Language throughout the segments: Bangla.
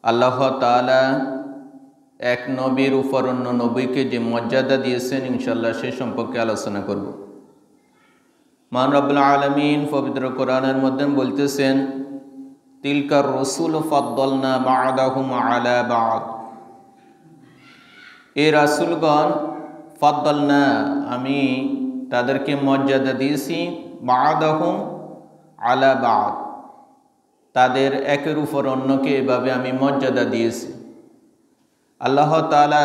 আল্লাহ তাআলা এক নবীর উপর অন্য নবীকে যে মর্যাদা দিয়েছেন ইনশাআল্লাহ সে সম্পর্কে আলোচনা করব। মহান রব্বুল আলামিন পবিত্র কোরআনের মধ্যে বলতেছেন, তিলকার রসুল ফাদ্দালনা বা'দাহুম আলা বা'দ। এই রাসূলগণ ফাদ্দালনা আমি তাদেরকে মর্যাদা দিয়েছি, বা'দাহুম আলা বা'দ তাদের একের উপর অন্যকে এভাবে আমি মর্যাদা দিয়েছি। আল্লাহ তাআলা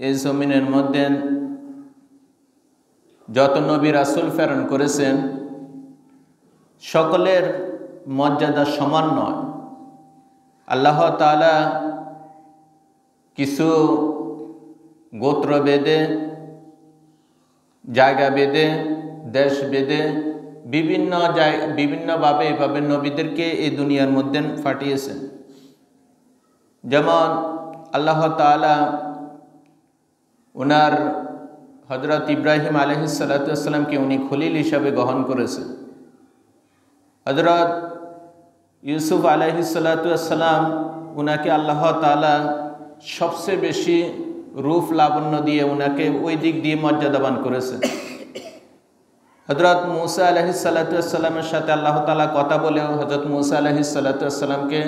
এই জমিনের মধ্যে যত নবী রাসূল প্রেরণ করেছেন সকলের মর্যাদা সমান নয়। আল্লাহ তাআলা কিছু গোত্র বেদে, জায়গা বেদে, দেশ বেদে বিভিন্নভাবে এভাবে নবীদেরকে এই দুনিয়ার মধ্যে পাঠিয়েছেন। যেমন আল্লাহ তাআলা ওনার হযরত ইব্রাহিম আলাইহিস সালাতু ওয়াস সালামকে উনি খলিল হিসাবে গ্রহণ করেছেন। হযরত ইউসুফ আলাইহিস সালাতু ওয়াস সালাম উনাকে আল্লাহ তাআলা সবচেয়ে বেশি রূপ লাবণ্য দিয়ে উনাকে ওই দিক দিয়ে মর্যাদাবান করেছেন। হযরত মূসা আলাইহিস সালাতু ওয়াস সালামের সাথে আল্লাহ তাআলা কথা বলেও হযরত মূসা আলাইহিস সালাতু ওয়াস সালামকে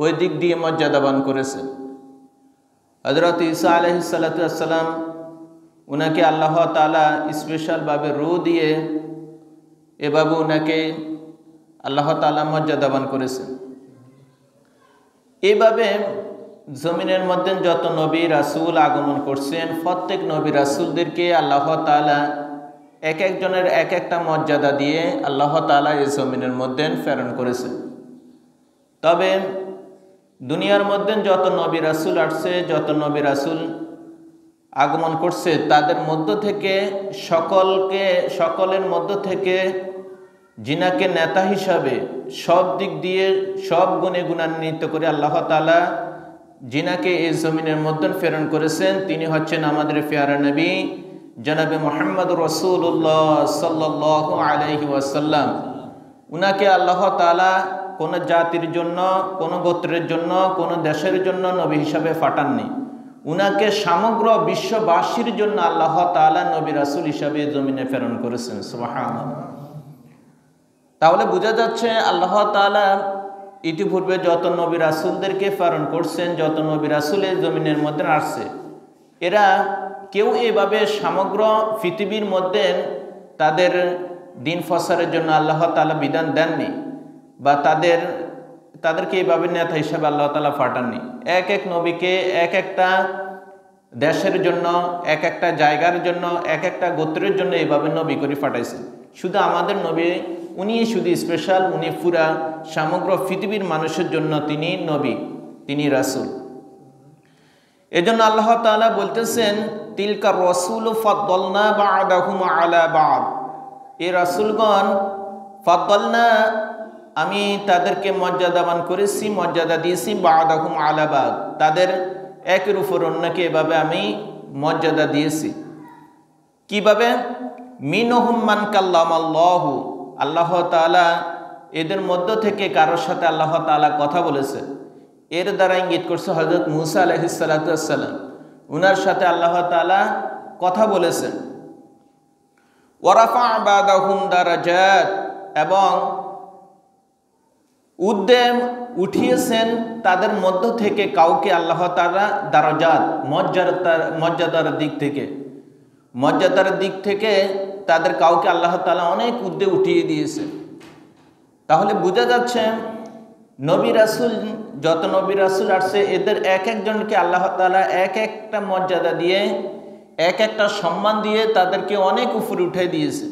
ওই দিক দিয়ে মর্যাদাবান করেছেন। হযরত ঈসা আলাইহিস সালাতু ওয়াস সালাম উনাকে আল্লাহ তাআলা স্পেশালভাবে রূহ দিয়ে এভাবে উনাকে আল্লাহ তাআলা মর্যাদাবান করেছেন। এইভাবে জমিনের মধ্যে যত নবী রাসূল আগমন করছেন প্রত্যেক নবী রাসূলদেরকে আল্লাহ তাআলা এক একজনের এক একটা মর্যাদা দিয়ে আল্লাহ তাআলা এই জমিনের মধ্যে প্রেরণ করেছেন। তবে দুনিয়ার মধ্যে যত নবী রাসূল আসছে, যত নবী রাসূল আগমন করছে তাদের মধ্য থেকে সকলের মধ্য থেকে যিনাকে নেতা হিসাবে সব দিক দিয়ে সব গুণে গুণান্বিত করে আল্লাহ তাআলা যিনাকে এই জমিনের মধ্যে প্রেরণ করেছেন তিনি হচ্ছেন আমাদের প্যারা নবী জনাবে মুহাম্মদুর রাসূলুল্লাহ সাল্লাল্লাহু আলাইহি ওয়াসাল্লাম। উনাকে আল্লাহ তাআলা কোনো জাতির জন্য, কোনো গোত্রের জন্য, কোনো দেশের জন্য নবী হিসাবে পাঠাননি। উনাকে সমগ্র বিশ্ববাসীর জন্য আল্লাহ তাআলা নবী রাসূল হিসাবে জমিনে প্রেরণ করেছেন। সুবহানাল্লাহ। তাহলে বোঝা যাচ্ছে আল্লাহ তাআলা ইতিপূর্বে যত নবী রাসূলদেরকে প্রেরণ করছেন, যত নবী রাসূল এই জমিনের মধ্যে আসছে, এরা কেউ এভাবে সমগ্র পৃথিবীর মধ্যে তাদের দিন প্রচারের জন্য আল্লাহ তাআলা বিধান দেননি বা তাদেরকে এইভাবে নেতা হিসাবে আল্লাহ তাআলা পাঠাননি। এক এক নবীকে এক একটা দেশের জন্য, এক একটা জায়গার জন্য, এক একটা গোত্রের জন্য এইভাবে নবী করে পাঠাইছেন। শুধু আমাদের নবী উনি শুধু স্পেশাল, উনি পুরা সমগ্র পৃথিবীর মানুষের জন্য তিনি নবী, তিনি রাসূল। এজন্য আল্লাহ তাআলা বলতেছেন, তিলকা রাসূলু ফাদ্দালনা বা'দাহুম আলা বা'দ। এই রাসূলগণ ফাদ্দালনা আমি তাদেরকে মর্যাদাবান করেছি, মর্যাদা দিয়েছি, বা'দাহুম আলা বা'দ তাদের একের উপর অন্যকে এভাবে আমি মর্যাদা দিয়েছি। কিভাবে? মিনহুম মান কাল্লামাল্লাহু, আল্লাহ তাআলা এদের মধ্য থেকে কারোর সাথে আল্লাহ তাআলা কথা বলেছে। এর দ্বারা ইঙ্গিত করছে হযরত মূসা আলাইহিস সালাতু ওয়াস সালাম, উনার সাথে আল্লাহ তাআলা কথা বলেছেন। ওয়া রাফা বা'দাহুম দারাজাত, এবং উঠিয়েছেন তাদের মধ্য থেকে কাউকে আল্লাহ তাআলা দারাজাত, মর্যাদার দিক থেকে তাদের কাউকে আল্লাহ তাআলা অনেক উদ্দে উঠিয়ে দিয়েছে। তাহলে বোঝা যাচ্ছে নবী রাসূল যত নবী রাসূল আসছে এদের এক একজনকে আল্লাহ তাআলা এক একটা মর্যাদা দিয়ে, এক একটা সম্মান দিয়ে তাদেরকে অনেক উপরে উঠে দিয়েছে,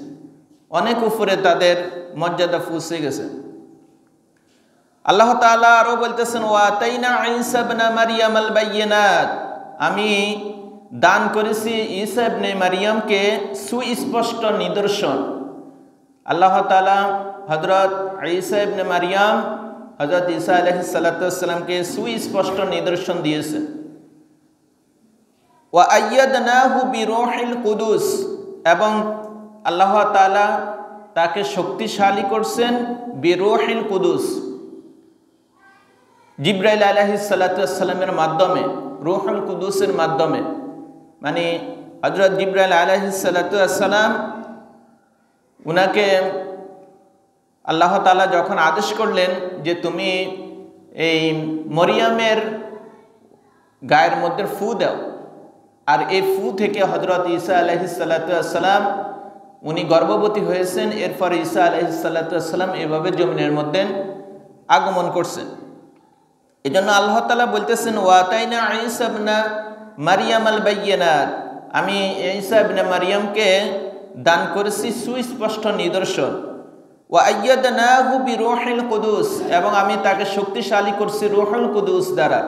অনেক উপরে তাদের মর্যাদা পৌঁছে গেছে। আল্লাহ তাআলা আরো বলতেছেন, ওয়া আতাইনা ঈসা ইবনে মারইয়াম আল বায়িনাত, আমি দান করেছি ঈসা ইবনে মারইয়ামকে সুস্পষ্ট নিদর্শন। আল্লাহ তাআলা হযরত ঈসা ইবনে মারইয়াম, হযরত ঈসা আলাইহিস সালাতু ওয়াস সালামকে সুস্পষ্ট নিদর্শন দিয়েছেন। ওয়া আইয়াদনাহু বিরূহিল কুদুস, এবং আল্লাহ তাআলা তাকে শক্তিশালী করছেন বিরূহিল কুদুস, জিব্রাইল আলাইহিস সালাতু ওয়াস সালামের মাধ্যমে, রূহুল কুদুসের মাধ্যমে, মানে হযরত জিব্রাইল আলাইহিস সালাতু ওয়াস সালাম উনাকে আল্লাহ তাআলা যখন আদেশ করলেন যে তুমি এই মরিয়মের গায়ের মধ্যে ফু দাও, আর এই ফু থেকে হযরত ঈসা আলাইহিস সালাতু ওয়াস সালাম উনি গর্ভবতী হয়েছেন। এরপর ঈসা আলাইহিস সালাতু ওয়াস সালাম এভাবে জমিনের মধ্যে আগমন করছেন। এজন্য আল্লাহ তাআলা বলতেছেন ওয়াতাইনা ঈসা ইবনা মারইয়াম আল বাইয়িনাত, আমি ঈসা ইবনে মারইয়ামকে দান করেছি সুস্পষ্ট নিদর্শন। ওয়া আইয়াদনাহু বিরূহিল কুদুস, এবং আমি তাকে শক্তিশালী করছি রূহুল কুদুস দ্বারা,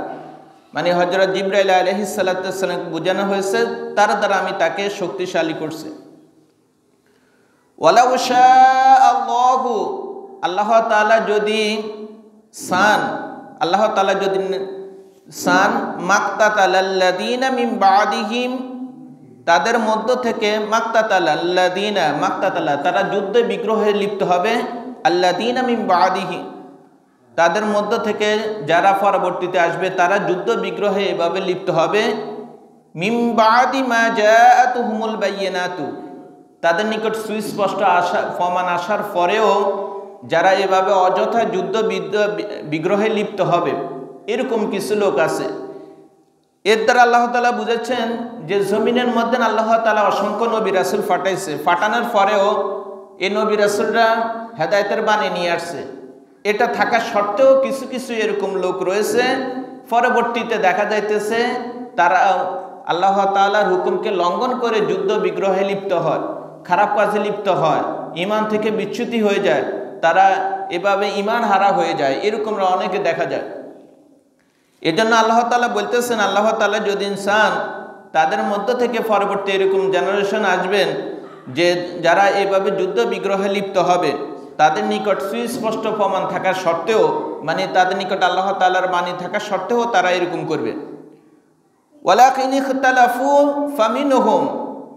মানে হযরত জিবরাইল আলাইহিস সালাতু ওয়াস সালামকে বোঝানো হয়েছে তার দ্বারা আমি তাকে শক্তিশালী করছি। ওয়ালাউ শাআল্লাহু, আল্লাহ তাআলা যদি চান, আল্লাহ তাআলা যদি চান, মাক্তাতালাল্লাযীনা মিন বাদিহিম, তাদের মধ্য থেকে মাক্তাতালাল্লাযীনা, মাক্তাতালা তারা যুদ্ধে বিগ্রহে লিপ্ত হবে, আল্লাযীনা মিন বাদিহি তাদের মধ্য থেকে যারা পরবর্তীতে আসবে তারা যুদ্ধ বিগ্রহে এভাবে লিপ্ত হবে। মিন বাদি মা জাআতুহুমুল বায়িনাতু, তাদের নিকট সুস্পষ্ট প্রমাণ আসার পরেও যারা এভাবে অযথা যুদ্ধ বিগ্রহে লিপ্ত হবে, এরকম কিছু লোক আছে। এর দ্বারা আল্লাহ তাআলা বুঝাচ্ছেন যে জমিনের মধ্যে আল্লাহ তাআলা অসংখ্য নবী রাসূল পাঠাইছে, পাঠানোর পরেও এই নবী রাসূলরা হেদায়েতের বাণী নিয়ে আসছে। এটা থাকা সত্ত্বেও কিছু কিছু এরকম লোক রয়েছে, পরবর্তীতে দেখা যাইতেছে তারা আল্লাহ তাআলার হুকুমকে লঙ্ঘন করে যুদ্ধ বিগ্রহে লিপ্ত হয়, খারাপ কাজে লিপ্ত হয়, ঈমান থেকে বিচ্যুতি হয়ে যায়, তারা এভাবে ঈমান হারা হয়ে যায়, এরকমরা অনেকে দেখা যায়। এজন্য আল্লাহ তাআলা বলতেছেন, আল্লাহ তাআলা যদি চান তাদের মধ্য থেকে পরবর্তী এরকম জেনারেশন আসবেন যে যারা এইভাবে যুদ্ধ বিগ্রহে লিপ্ত হবে, তাদের নিকট সুস্পষ্ট প্রমাণ থাকা সত্ত্বেও, মানে তাদের নিকট আল্লাহ তাআলার বাণী থাকা সত্ত্বেও তারা এরকম করবে। ওয়ালাকিন ইখতালাফু ফামিনহুম,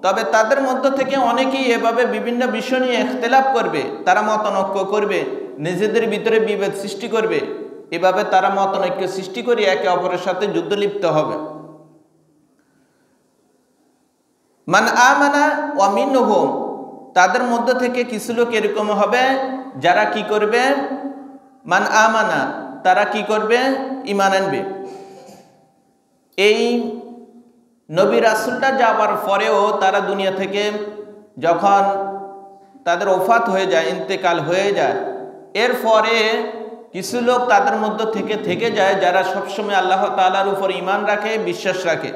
তবে তাদের মধ্য থেকে অনেকেই এভাবে বিভিন্ন বিষয় নিয়ে ইখতিলাফ করবে, তারা মতানৈক্য করবে, নিজেদের ভিতরে বিভেদ সৃষ্টি করবে, এভাবে তারা মতানৈক্য সৃষ্টি করে একে অপরের সাথে যুদ্ধ লিপ্ত হবে। মান আমানা ওয়া মিনহুম, তাদের মধ্য থেকে কিছু লোক এরকম হবে যারা কি করবে, মান আমানা তারা কি করবে, ঈমান আনবে। এই নবী রাসূলটা যাওয়ার পরেও তারা দুনিয়া থেকে যখন তাদের ওফাত হয়ে যায়, ইন্তেকাল হয়ে যায়, এরপরে কিছু লোক তাদের মধ্য থেকে যায় যারা সবসময় আল্লাহ তাআলার উপর ঈমান রাখে, বিশ্বাস রাখে।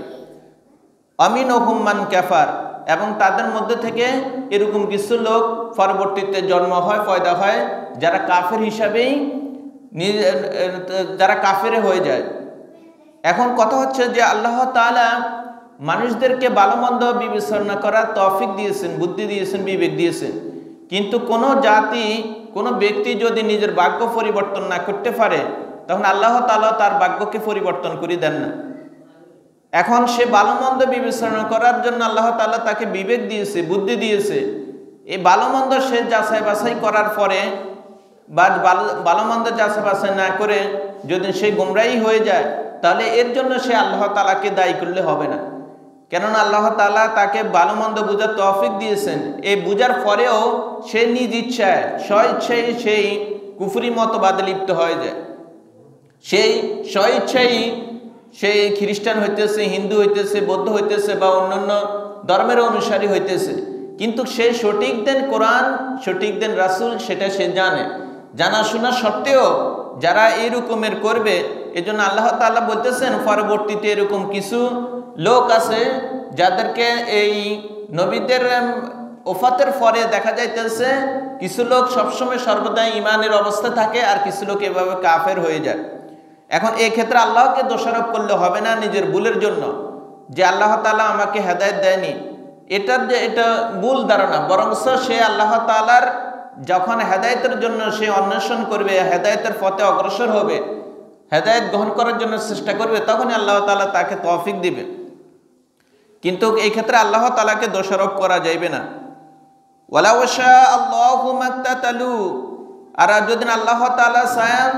আমিনহুম মান কাফার, এবং তাদের মধ্যে থেকে এরকম কিছু লোক পরবর্তীতে জন্ম হয়, পয়দা হয়, যারা কাফের হিসাবেই যারা কাফের হয়ে যায়। এখন কথা হচ্ছে যে আল্লাহ তাআলা মানুষদেরকে ভালো মন্দ বিবেচনা করার তৌফিক দিয়েছেন, বুদ্ধি দিয়েছেন, বিবেক দিয়েছেন, কিন্তু কোনো জাতি, কোনো ব্যক্তি যদি নিজের ভাগ্য পরিবর্তন না করতে পারে, তখন আল্লাহ তাআলা তার ভাগ্যকে পরিবর্তন করে দেন না। এখন সে ভালো মন্দ বিবেচনা করার জন্য আল্লাহ তাআলা তাকে বিবেক দিয়েছে, বুদ্ধি দিয়েছে। এই ভালো মন্দ সে যাচাই বাছাই করার পরে বা ভালো মন্দ যাচাই বাছাই না করে যদি সে গোমরাহী হয়ে যায়, তাহলে এর জন্য সে আল্লাহ তাআলাকে দায়ী করলে হবে না। কেননা আল্লাহ তাআলা তাকে ভালো মন্দ বোঝার তৌফিক দিয়েছেন, এই বুঝার পরেও সে নিজ ইচ্ছায় স্বইচ্ছায় সেই কুফরি মতবাদে লিপ্ত হয়ে যায়, সেই স্বইচ্ছাই সেই খ্রিস্টান হইতেছে, হিন্দু হইতেছে, বৌদ্ধ হইতেছে বা অন্যান্য ধর্মের অনুসারী হইতেছে, কিন্তু সে সঠিক দেন কোরআন, সঠিক দেন রাসূল, সেটা সে জানে। জানাশোনা সত্ত্বেও যারা এইরকমের করবে, এজন্য আল্লাহ তাআলা বলতেছেন পরবর্তীতে এরকম কিছু লোক আছে যাদেরকে এই নবীদের ওফাতের পরে দেখা যাইতেছে কিছু লোক সবসময় সর্বদাই ঈমানের অবস্থা থাকে, আর কিছু লোক এভাবে কাফের হয়ে যায়। এখন এই ক্ষেত্রে আল্লাহকে দোষারোপ করলে হবে না নিজের ভুলের জন্য, যে আল্লাহ তাআলা আমাকে হেদায়েত দেয়নি, এটা ভুল ধারণা। বরং সে আল্লাহ তাআলার যখন হেদায়েতের জন্য সে অন্বেষণ করবে, হেদায়েতের পথে অগ্রসর হবে, হেদায়েত গ্রহণ করার জন্য চেষ্টা করবে, তখন আল্লাহ তাআলা তাকে তৌফিক দিবে। কিন্তু এই ক্ষেত্রে আল্লাহ তাআলাকে দোষারোপ করা যাইবে না। ওয়ালাউ শাআল্লাহু মাক্তাতালু, আর যদি আল্লাহ তাআলা চান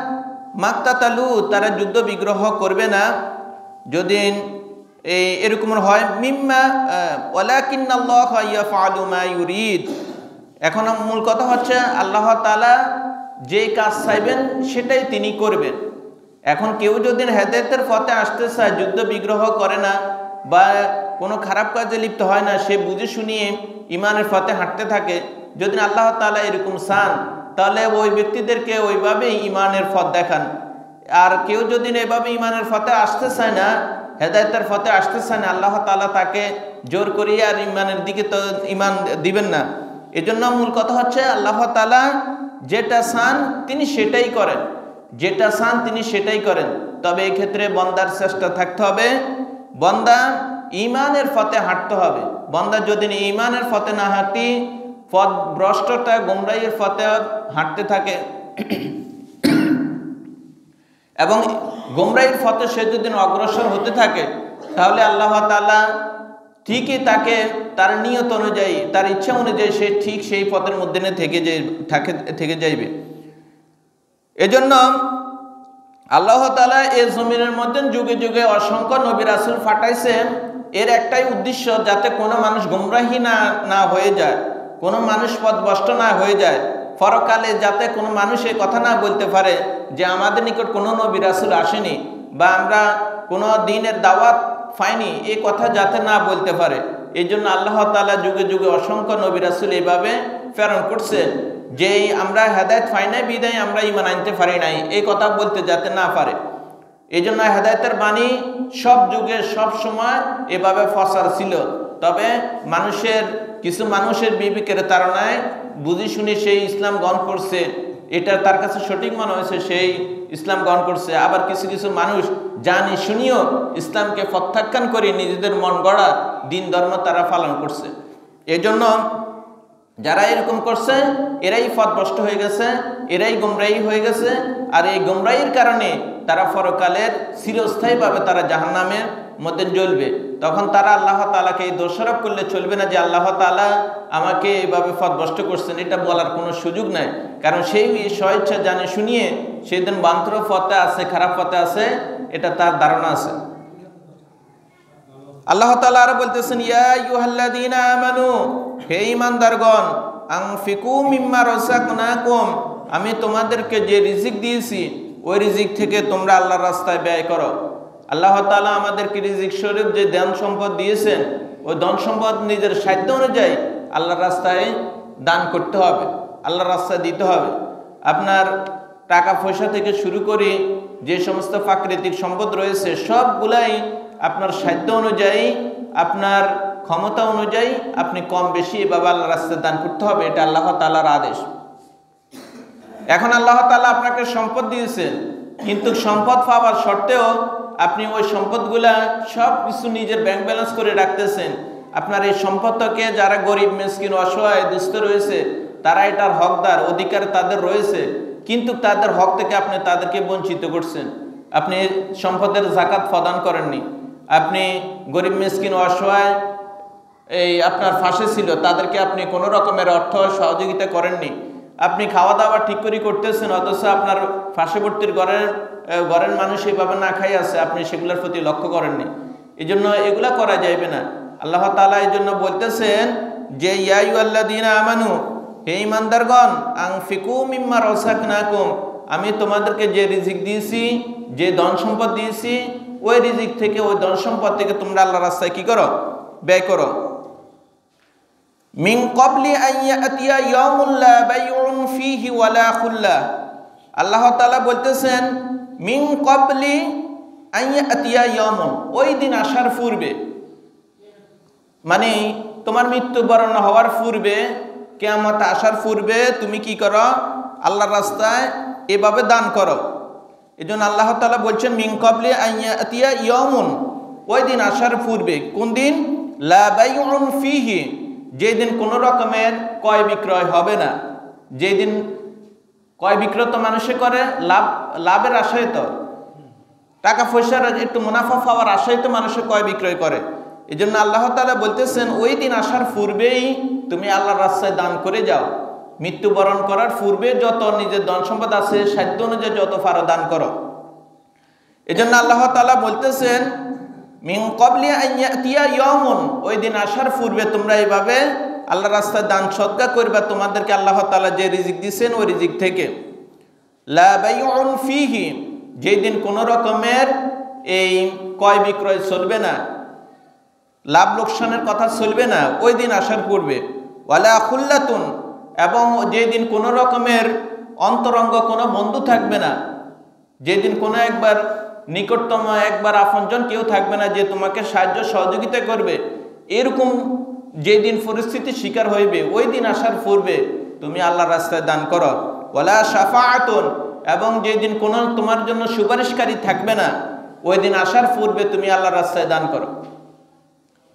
মাক্তাতালু, তারা যুদ্ধ বিগ্রহ করবে না যদি এরকম হয়। মিম্মা ওয়ালাকিন্নাল্লাহা ইয়াফআলু মা ইউরিদ। এখন মূল কথা হচ্ছে আল্লাহ তাআলা যে কাজ চাইবেন সেটাই তিনি করবেন। এখন কেউ যদি হেদায়েতের পথে আসতে চায়, যুদ্ধ বিগ্রহ করে না বা কোনো খারাপ কাজে লিপ্ত হয় না, সে বুঝে শুনিয়ে ইমানের পথে হাঁটতে থাকে, যদি আল্লাহ তাআলা এরকম চান তাহলে ওই ব্যক্তিদেরকে ওইভাবেই ইমানের পথ দেখান। আর কেউ যদি এভাবে ইমানের পথে আসতে চায় না, হেদায়েতের পথে আসতে চায় না, আল্লাহ তাআলা তাকে জোর করিয়ে আর ইমানের দিকে তো ইমান দিবেন না। এজন্য মূল কথা হচ্ছে আল্লাহ তাআলা যেটা চান তিনি সেটাই করেন, যেটা চান তিনি সেটাই করেন। তবে এই ক্ষেত্রে বান্দার চেষ্টা থাকতে হবে, বান্দা ইমানের পথে হাঁটতে হবে। বান্দা যদি ইমানের পথে না হাঁটি, পথ ভ্রষ্টতা গোমরাহির পথে হাঁটতে থাকে এবং গোমরাহির পথে সে যদি অগ্রসর হতে থাকে, তাহলে আল্লাহ তাআলা ঠিকই তাকে তার নিয়ত অনুযায়ী, তার ইচ্ছা অনুযায়ী সে ঠিক সেই পথের মধ্যে থেকে যাইবে। এজন্য আল্লাহ তাআলা এই জমিনের মধ্যে যুগে যুগে অসংখ্য নবী রাসূল পাঠাইছেন, এর একটাই উদ্দেশ্য, যাতে কোনো মানুষ গোমরাহি না হয়ে যায়, কোনো মানুষ পথভ্রষ্ট না হয়ে যায়। পরকালে যাতে কোনো মানুষ এই কথা না বলতে পারে যে আমাদের নিকট কোনো নবী রাসূল আসেনি বা আমরা কোনো দ্বীনের দাওয়াত পাইনি, এই কথা যাতে না বলতে পারে। এই জন্য আল্লাহ তাআলা যুগে যুগে অসংখ্য নবী রাসূল এইভাবে প্রেরণ করছেন যে আমরা হেদায়েত পাই নাই বিদায় আমরা ঈমান আনতে পারি নাই, এই কথা বলতে যাতে না পারে। এই জন্য হেদায়েতের বাণী সব যুগে সব সময় এভাবে প্রচার ছিল। তবে কিছু মানুষের বিবেকের তাড়নায় বুঝি শুনি সেই ইসলাম গ্রহণ করছে, এটা তার কাছে সঠিক মনে হয়েছে, সেই ইসলাম গ্রহণ করছে। আবার কিছু কিছু মানুষ জানি শুনিও ইসলামকে প্রত্যাখ্যান করে নিজেদের মন গড়া দিন ধর্ম তারা পালন করছে। এজন্য যারা এরকম করছে এরাই পথভ্রষ্ট হয়ে গেছে, এরাই গোমরাহী হয়ে গেছে। আর এই গোমরাহির কারণে তারা পরকালের চিরস্থায়ীভাবে তারা জাহান্নামের মধ্যে জ্বলবে। তখন তারা আল্লাহ তাআলাকে এই দোষারোপ করলে চলবে না যে আল্লাহ তাআলা আমাকে এইভাবে পথভ্রষ্ট করছেন, এটা বলার কোনো সুযোগ নাই। কারণ সেই স্বেচ্ছা জানে শুনিয়ে সেদিন বান্তর পথে আছে, খারাপ পথে আছে, এটা তার ধারণা আছে। আল্লাহ তাআলা আরো বলতেছেন, ইয়া আইয়ুহাল্লাযীনা আমানু, হে ঈমানদারগণ, আনফিকু মিম্মা রাযাকনাকুম, আমি তোমাদেরকে যে রিজিক দিয়েছি ওই রিজিক থেকে তোমরা আল্লাহর রাস্তায় ব্যয় করো। আল্লাহ তাআলা আমাদেরকে রিজিক স্বরূপ যে ধন সম্পদ দিয়েছেন, ওই ধন সম্পদ নিজের সাধ্য অনুযায়ী আল্লাহর রাস্তায় দান করতে হবে, আল্লাহর রাস্তায় দিতে হবে। আপনার টাকা পয়সা থেকে শুরু করে যে সমস্ত প্রাকৃতিক সম্পদ রয়েছে সবগুলাই আপনার সাধ্য অনুযায়ী, আপনার ক্ষমতা অনুযায়ী আপনি কম বেশি এভাবে আল্লাহর রাস্তায় দান করতে হবে, এটা আল্লাহ তাআলার আদেশ। এখন আল্লাহ তাআলা আপনাকে সম্পদ দিয়েছেন, কিন্তু সম্পদ পাওয়ার সত্ত্বেও আপনি ওই সম্পদগুলা সব কিছু নিজের ব্যাংক ব্যালেন্স করে রাখতেছেন। আপনার এই সম্পদকে যারা গরিব মিসকিন অসহায় দুস্থ রয়েছে তারা এটার হকদার, অধিকার তাদের রয়েছে, কিন্তু তাদের হক থেকে আপনি তাদেরকে বঞ্চিত করছেন। আপনি সম্পদের যাকাত প্রদান করেননি, আপনি গরিব মিসকিন অসহায় এই আপনার পাশে ছিল তাদেরকে আপনি কোনো রকমের অর্থ সহযোগিতা করেননি। আপনি খাওয়া দাওয়া ঠিক করে করতেছেন, অথচ আপনার পার্শ্ববর্তীর ঘরের মানুষ এইভাবে না খাই আছে, আপনি সেগুলোর প্রতি লক্ষ্য করেননি। এই জন্য এগুলা করা যাইবে না। আল্লাহ তাআলা এই জন্য বলতেছেন যে ইয়া আইয়ুহাল্লাযীনা আমানু, হে ঈমানদারগণ, আনফিকু মিম্মা রাযাকনাকুম, আমি তোমাদেরকে যে রিজিক দিয়েছি, যে ধন সম্পদ দিয়েছি, ওই রিজিক থেকে, ওই ধন সম্পদ থেকে তোমরা আল্লাহর রাস্তায় কি করো? ব্যয় করো। মিন ক্বাবলি আন ইয়াতিয়া ইয়াউমুন লা বাইউন ফীহি ওয়ালা খুল্লাহ, আল্লাহ তাআলা বলতেছেন মিন ক্বাবলি আন ইয়াতিয়া ইয়াউমুন, ওই দিন আসার পূর্বে, মানে তোমার মৃত্যুবরণ হওয়ার পূর্বে, কিয়ামত আসার পূর্বে তুমি কি করো? আল্লাহর রাস্তায় এভাবে দান করো। এজন্য আল্লাহ তাআলা বলছেন মিন ক্বাবলি আন ইয়াতিয়া ইয়াউমুন, ওই দিন আসার পূর্বে। কোন দিন? লা বাইউন ফীহি, যেদিন কোনো রকমের ক্রয় বিক্রয় হবে না। যেদিন ক্রয় বিক্রয় তো মানুষে করে লাভের আশায়, তো টাকা পয়সার একটু মুনাফা পাওয়ার আশায় তো মানুষে ক্রয় বিক্রয় করে। এই জন্য আল্লাহ তাআলা বলতেছেন ওই দিন আসার পূর্বেই তুমি আল্লাহর রাস্তায় দান করে যাও। মৃত্যুবরণ করার পূর্বে যত নিজের ধন সম্পদ আছে সাধ্য অনুযায়ী যত পারো দান করো। এজন্য আল্লাহ তাআলা বলতেছেন মিন ক্বাবলি আন ইয়াতিয়া ইয়াউমুন, ওই দিন আসার পূর্বে তোমরা এইভাবে আল্লাহর রাস্তায় দান সদকা করবা, তোমাদেরকে আল্লাহ তাআলা যে রিজিক দিয়েছেন ওই রিজিক থেকে। লা বাইউন ফিহি, যেই দিন কোনো রকমের এই ক্রয় বিক্রয় চলবে না, লাভ লোকসানের কথা চলবে না ওই দিন আসার পূর্বে। ওয়ালা খুল্লাতুন, এবং যেই দিন কোনো রকমের অন্তরঙ্গ কোনো বন্ধু থাকবে না, যেদিন কোনো একবার নিকটতম একবার আপনজন কেউ থাকবে না যে তোমাকে সাহায্য সহযোগিতা করবে, এরকম যেদিন পরিস্থিতির শিকার হইবে ওই দিন আসার পূর্বে তুমি আল্লাহর রাস্তায় দান করো। ওয়ালা শাফাআতুন, এবং যেদিন কোনো তোমার জন্য সুপারিশকারী থাকবে না ওই দিন আসার পূর্বে তুমি আল্লাহর রাস্তায় দান করো।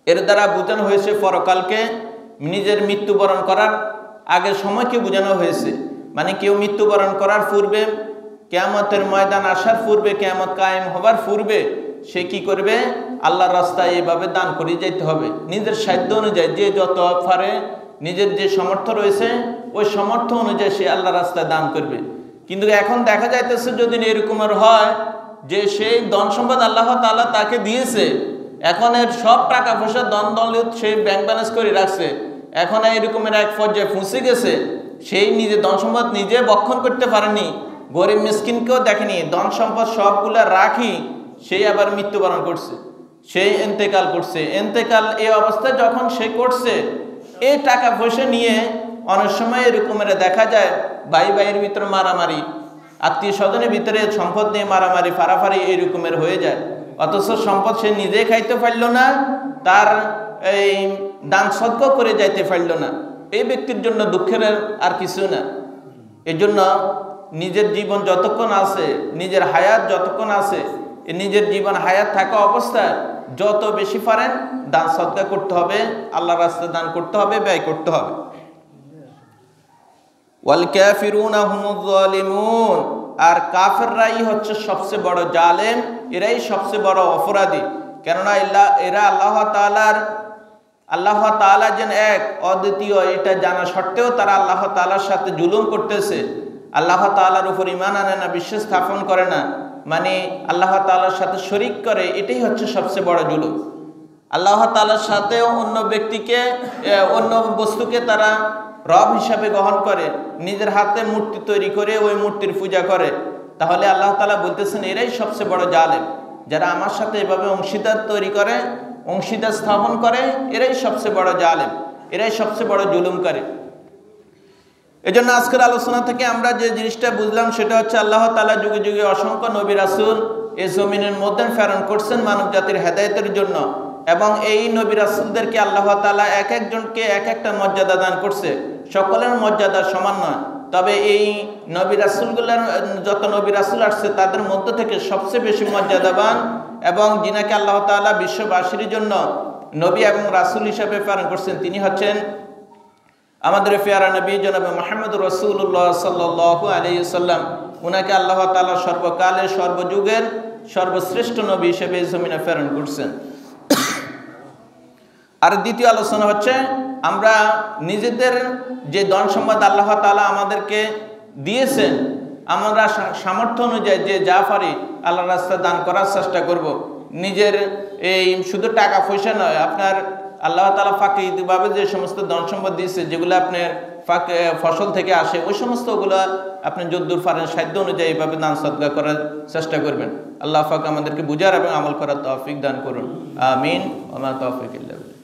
এর দ্বারা বোঝানো হয়েছে পরকালকে, নিজের মৃত্যুবরণ করার আগের সময়কে বোঝানো হয়েছে। মানে কেউ মৃত্যুবরণ করার পূর্বে, কিয়ামতের ময়দান আসার পূর্বে, কিয়ামত কায়েম হবার পূর্বে সে কি করবে, আল্লাহর রাস্তায় এইভাবে দান করে যেতে হবে নিজের সাধ্য অনুযায়ী। যে যত পারে নিজের যে সামর্থ্য রয়েছে ওই সামর্থ্য অনুযায়ী সে আল্লাহর রাস্তায় দান করবে। কিন্তু এখন দেখা যাইতেছে যদি এরকমের হয় যে সেই ধন সম্পদ আল্লাহ তাআলা তাকে দিয়েছে, এখন এর সব টাকা পয়সা ধন দৌলত সে ব্যাংক ব্যালেন্স করে রাখছে, এখন এরকমের এক পর্যায়ে ফুঁসে গেছে, সেই নিজে ধন সম্পদ নিজে বক্ষণ করতে পারেনি, গরিব মিসকিনকেও দেখেনি, ধন সম্পদ সবগুলা রাখি সেই আবার মৃত্যুবরণ করছে, সেই এন্তেকাল করছে। এন্তেকাল এই অবস্থায় যখন সে করছে, এই টাকা পয়সা নিয়ে অনেক সময় এরকমের দেখা যায় ভাই ভাইয়ের ভিতরে মারামারি, আত্মীয় স্বজনের ভিতরে সম্পদ নিয়ে মারামারি ফারাফারি এরকমের হয়ে যায়। অথচ সম্পদ সে নিজে খাইতে পারল না, তার এই দান সদকা করে যাইতে পারল না। এই ব্যক্তির জন্য দুঃখের আর কিছু না। এই জন্য নিজের জীবন যতক্ষণ আছে, নিজের হায়াত যতক্ষণ আছে, নিজের জীবন হায়াত থাকা অবস্থায় যত বেশি পারেন দান সদকা করতে হবে, আল্লাহর রাস্তায় দান করতে হবে, ব্যয় করতে হবে। ওয়াল কাফিরুনা হুমুজ জালিমুন, আর কাফেররাই হচ্ছে সবচেয়ে বড় জালেম, এরাই সবচেয়ে বড় অপরাধী। কেননা এরা আল্লাহ তাআলা যেন এক অদ্বিতীয় এটা জানা সত্ত্বেও তারা আল্লাহ তাআলার সাথে জুলুম করতেছে, আল্লাহ তাআলার উপর ঈমান আনে না, বিশ্বাস স্থাপন করে না, মানে আল্লাহ তাআলার সাথে শরীক করে, এটাই হচ্ছে সবচেয়ে বড় জুলুম। আল্লাহ তাআলার সাথেও অন্য ব্যক্তিকে, অন্য বস্তুকে তারা রব হিসাবে গ্রহণ করে, নিজের হাতে মূর্তি তৈরি করে ওই মূর্তির পূজা করে। তাহলে আল্লাহ তাআলা বলতেছেন এরাই সবচেয়ে বড় জালেম, যারা আমার সাথে এভাবে অংশীদার তৈরি করে, অংশীদার স্থাপন করে, এরাই সবচেয়ে বড় জালেম, এরাই সবচেয়ে বড় জুলুমকারী। এজন্য আজকের আলোচনা থেকে আমরা যে জিনিসটা বুঝলাম সেটা হচ্ছে আল্লাহ তাআলা যুগে যুগে অসংখ্য নবী রাসূল এই জমিনের মধ্যে প্রেরণ করছেন মানব জাতির হেদায়েতের জন্য, এবং এই নবী রাসূলদেরকে আল্লাহ তাআলা এক একজনকে এক একটা মর্যাদা দান করছে, সকলের মর্যাদা সমান নয়। তবে এই নবী রাসূলগুলোর যত নবী রাসূল আসছে তাদের মধ্য থেকে সবচেয়ে বেশি মর্যাদাবান এবং যিনাকে আল্লাহ তাআলা বিশ্ববাসীর জন্য নবী এবং রাসূল হিসেবে প্রেরণ করছেন তিনি হচ্ছেন আমাদের পেয়ারা নবী জনাব মুহাম্মদ রাসূলুল্লাহ সাল্লাল্লাহু আলাইহি ওয়াসাল্লাম। উনাকে আল্লাহ তাআলা সর্বকালের সর্বযুগের সর্বশ্রেষ্ঠ নবী হিসেবে জমিনে প্রেরণ করছেন। আর দ্বিতীয় আলোচনা হচ্ছে আমরা নিজেদের যে ধন সম্পদ আল্লাহ তাআলা আমাদেরকে দিয়েছেন, আমরা সামর্থ্য অনুযায়ী যে যা পারি আল্লাহর রাস্তায় দান করার চেষ্টা করব। নিজের এই শুধু টাকা পয়সা নয়, আপনার আল্লাহ তাআলা ফাঁকিভাবে যে সমস্ত ধন সম্পদ দিয়েছে, যেগুলো আপনার ফসল থেকে আসে, ওই সমস্তগুলো আপনি যদ্দূর পারেন সাধ্য অনুযায়ী এইভাবে দান সদকা করার চেষ্টা করবেন। আল্লাহ পাক আমাদেরকে বুঝার এবং আমল করার তৌফিক দান করুন। আমিন। ওয়া মা তাওফীক ইল্লা বিল্লাহ।